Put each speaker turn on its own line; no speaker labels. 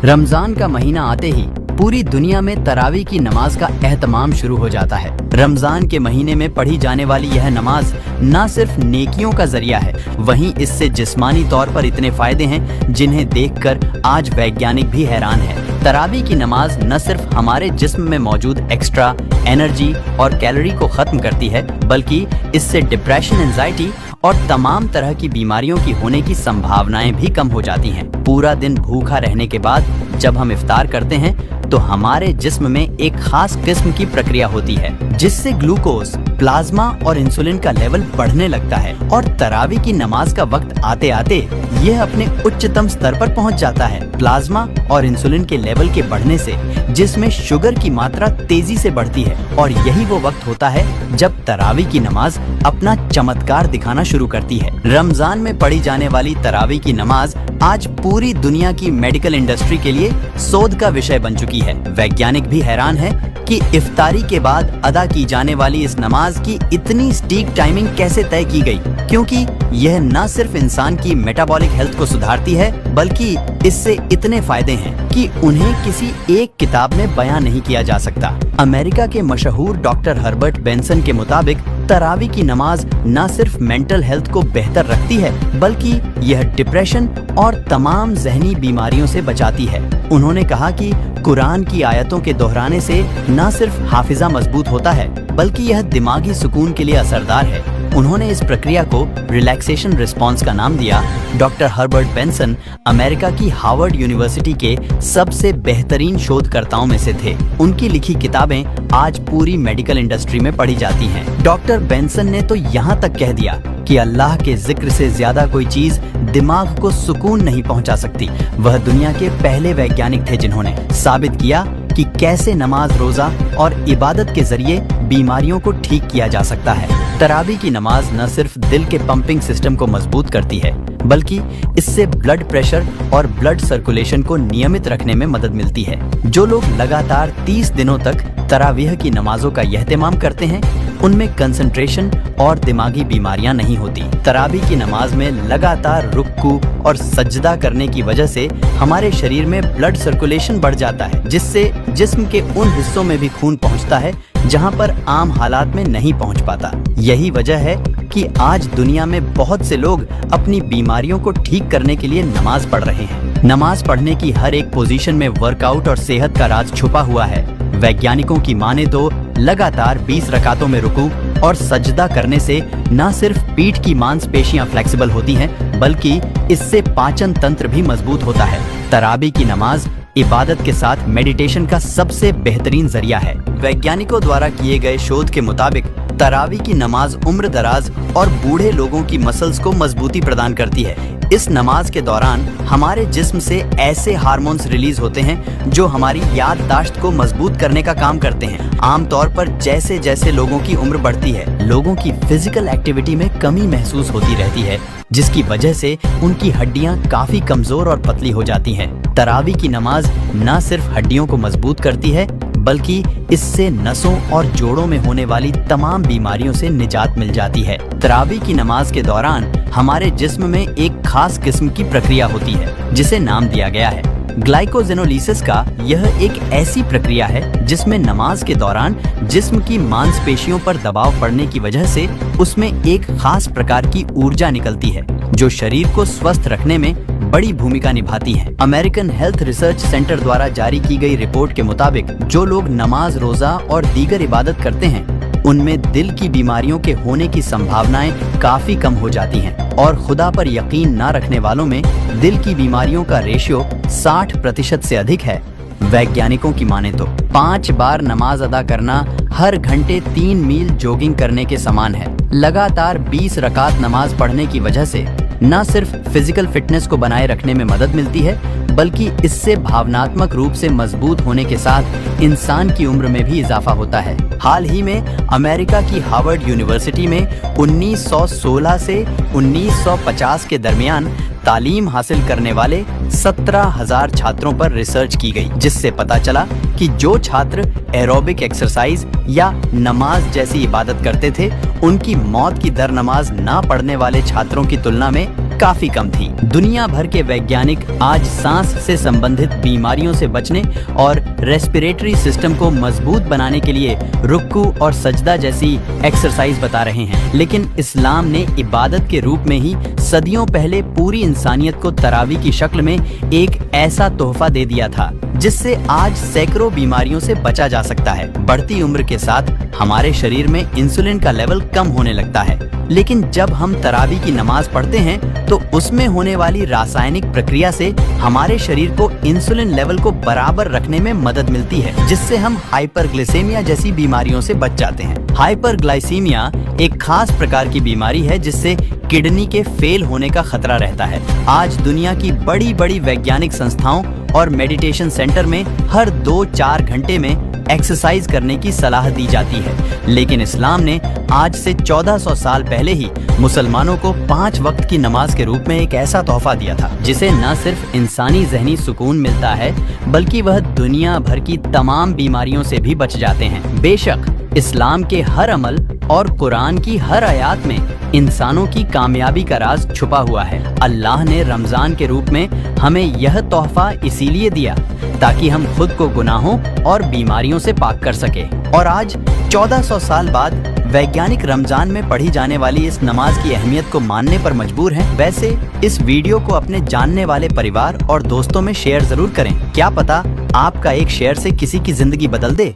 रमजान का महीना आते ही पूरी दुनिया में तरावी की नमाज का एहतमाम शुरू हो जाता है। रमजान के महीने में पढ़ी जाने वाली यह नमाज न सिर्फ नेकियों का जरिया है, वहीं इससे जिस्मानी तौर पर इतने फायदे हैं जिन्हें देखकर आज वैज्ञानिक भी हैरान है। तरावी की नमाज न सिर्फ हमारे जिस्म में मौजूद एक्स्ट्रा एनर्जी और कैलोरी को खत्म करती है, बल्कि इससे डिप्रेशन, एंजाइटी और तमाम तरह की बीमारियों की होने की संभावनाएं भी कम हो जाती हैं। पूरा दिन भूखा रहने के बाद जब हम इफ्तार करते हैं तो हमारे जिस्म में एक खास किस्म की प्रक्रिया होती है जिससे ग्लूकोज, प्लाज्मा और इंसुलिन का लेवल बढ़ने लगता है और तरावी की नमाज का वक्त आते आते यह अपने उच्चतम स्तर पर पहुंच जाता है। प्लाज्मा और इंसुलिन के लेवल के बढ़ने से जिसमें शुगर की मात्रा तेजी से बढ़ती है और यही वो वक्त होता है जब तरावी की नमाज अपना चमत्कार दिखाना शुरू करती है। रमजान में पढ़ी जाने वाली तरावी की नमाज आज पूरी दुनिया की मेडिकल इंडस्ट्री के लिए शोध का विषय बन चुकी है। वैज्ञानिक भी हैरान है कि इफ्तारी के बाद अदा की जाने वाली इस नमाज की इतनी सटीक टाइमिंग कैसे तय की गई, क्योंकि यह न सिर्फ इंसान की मेटाबॉलिक हेल्थ को सुधारती है, बल्कि इससे इतने फायदे हैं कि उन्हें किसी एक किताब में बयां नहीं किया जा सकता। अमेरिका के मशहूर डॉक्टर हर्बर्ट बेंसन के मुताबिक तरावी की नमाज न सिर्फ मेंटल हेल्थ को बेहतर रखती है, बल्कि यह डिप्रेशन और तमाम ज़हनी बीमारियों से बचाती है। उन्होंने कहा कि कुरान की आयतों के दोहराने से न सिर्फ हाफिजा मजबूत होता है, बल्कि यह दिमागी सुकून के लिए असरदार है। उन्होंने इस प्रक्रिया को रिलैक्सेशन रिस्पॉन्स का नाम दिया। डॉक्टर हर्बर्ट बेंसन अमेरिका की हार्वर्ड यूनिवर्सिटी के सबसे बेहतरीन शोधकर्ताओं में से थे। उनकी लिखी किताबें आज पूरी मेडिकल इंडस्ट्री में पढ़ी जाती हैं। डॉक्टर बेंसन ने तो यहाँ तक कह दिया कि अल्लाह के जिक्र से ज्यादा कोई चीज दिमाग को सुकून नहीं पहुंचा सकती। वह दुनिया के पहले वैज्ञानिक थे जिन्होंने साबित किया कि कैसे नमाज, रोजा और इबादत के जरिए बीमारियों को ठीक किया जा सकता है। तरावी की नमाज न सिर्फ दिल के पंपिंग सिस्टम को मजबूत करती है, बल्कि इससे ब्लड प्रेशर और ब्लड सर्कुलेशन को नियमित रखने में मदद मिलती है। जो लोग लगातार 30 दिनों तक तरावीह की नमाजों का एहतमाम करते हैं, उनमें कंसंट्रेशन और दिमागी बीमारियां नहीं होती। तरावी की नमाज में लगातार रुक्कू और सजदा करने की वजह से हमारे शरीर में ब्लड सर्कुलेशन बढ़ जाता है, जिससे जिस्म के उन हिस्सों में भी खून पहुंचता है जहां पर आम हालात में नहीं पहुंच पाता। यही वजह है कि आज दुनिया में बहुत से लोग अपनी बीमारियों को ठीक करने के लिए नमाज पढ़ रहे हैं। नमाज पढ़ने की हर एक पोजीशन में वर्कआउट और सेहत का राज छुपा हुआ है। वैज्ञानिकों की माने तो लगातार 20 रकातों में रुकू और सजदा करने से न सिर्फ पीठ की मांसपेशियां फ्लेक्सिबल होती हैं, बल्कि इससे पाचन तंत्र भी मजबूत होता है। तरावी की नमाज इबादत के साथ मेडिटेशन का सबसे बेहतरीन जरिया है। वैज्ञानिकों द्वारा किए गए शोध के मुताबिक तरावी की नमाज उम्र दराज और बूढ़े लोगों की मसल्स को मजबूती प्रदान करती है। इस नमाज के दौरान हमारे जिस्म से ऐसे हार्मोन्स रिलीज होते हैं जो हमारी याददाश्त को मजबूत करने का काम करते हैं। आमतौर पर जैसे जैसे लोगों की उम्र बढ़ती है, लोगों की फिजिकल एक्टिविटी में कमी महसूस होती रहती है, जिसकी वजह से उनकी हड्डियां काफी कमजोर और पतली हो जाती हैं। तरावी की नमाज न सिर्फ हड्डियों को मजबूत करती है, बल्कि इससे नसों और जोड़ों में होने वाली तमाम बीमारियों से निजात मिल जाती है। तरावी की नमाज के दौरान हमारे जिस्म में एक खास किस्म की प्रक्रिया होती है जिसे नाम दिया गया है ग्लाइकोजेनोलिसिस का। यह एक ऐसी प्रक्रिया है जिसमें नमाज के दौरान जिस्म की मांसपेशियों पर दबाव पड़ने की वजह से उसमें एक खास प्रकार की ऊर्जा निकलती है जो शरीर को स्वस्थ रखने में बड़ी भूमिका निभाती है। अमेरिकन हेल्थ रिसर्च सेंटर द्वारा जारी की गई रिपोर्ट के मुताबिक जो लोग नमाज, रोजा और दीगर इबादत करते हैं, उनमें दिल की बीमारियों के होने की संभावनाएं काफी कम हो जाती हैं और खुदा पर यकीन न रखने वालों में दिल की बीमारियों का रेशियो 60% से अधिक है। वैज्ञानिकों की माने तो 5 बार नमाज अदा करना हर घंटे 3 मील जॉगिंग करने के समान है। लगातार 20 रकात नमाज पढ़ने की वजह से न सिर्फ फिजिकल फिटनेस को बनाए रखने में मदद मिलती है, बल्कि इससे भावनात्मक रूप से मजबूत होने के साथ इंसान की उम्र में भी इजाफा होता है। हाल ही में अमेरिका की हार्वर्ड यूनिवर्सिटी में 1916 से 1950 के दरमियान तालीम हासिल करने वाले 17,000 छात्रों पर रिसर्च की गई, जिससे पता चला कि जो छात्र एरोबिक एक्सरसाइज या नमाज जैसी इबादत करते थे, उनकी मौत की दर नमाज ना पढ़ने वाले छात्रों की तुलना में काफी कम थी। दुनिया भर के वैज्ञानिक आज सांस से संबंधित बीमारियों से बचने और रेस्पिरेटरी सिस्टम को मजबूत बनाने के लिए रुक्कू और सजदा जैसी एक्सरसाइज बता रहे हैं। लेकिन इस्लाम ने इबादत के रूप में ही सदियों पहले पूरी इंसानियत को तरावी की शक्ल में एक ऐसा तोहफा दे दिया था जिससे आज सैकड़ों बीमारियों से बचा जा सकता है। बढ़ती उम्र के साथ हमारे शरीर में इंसुलिन का लेवल कम होने लगता है, लेकिन जब हम तरावी की नमाज पढ़ते हैं तो उसमें होने वाली रासायनिक प्रक्रिया से हमारे शरीर को इंसुलिन लेवल को बराबर रखने में मदद मिलती है, जिससे हम हाइपरग्लाइसेमिया जैसी बीमारियों से बच जाते हैं। हाइपरग्लाइसीमिया एक खास प्रकार की बीमारी है जिससे किडनी के फेल होने का खतरा रहता है। आज दुनिया की बड़ी बड़ी वैज्ञानिक संस्थाओं और मेडिटेशन सेंटर में हर 2-4 घंटे में एक्सरसाइज करने की सलाह दी जाती है, लेकिन इस्लाम ने आज से 1400 साल पहले ही मुसलमानों को 5 वक्त की नमाज के रूप में एक ऐसा तोहफा दिया था जिसे न सिर्फ इंसानी ज़हनी सुकून मिलता है बल्कि वह दुनिया भर की तमाम बीमारियों से भी बच जाते हैं। बेशक इस्लाम के हर अमल और कुरान की हर आयत में इंसानों की कामयाबी का राज छुपा हुआ है। अल्लाह ने रमजान के रूप में हमें यह तोहफा इसीलिए दिया ताकि हम खुद को गुनाहों और बीमारियों से पाक कर सके। और आज 1400 साल बाद वैज्ञानिक रमजान में पढ़ी जाने वाली इस नमाज की अहमियत को मानने पर मजबूर हैं। वैसे इस वीडियो को अपने जानने वाले परिवार और दोस्तों में शेयर जरूर करें। क्या पता आपका एक शेयर से किसी की जिंदगी बदल दे।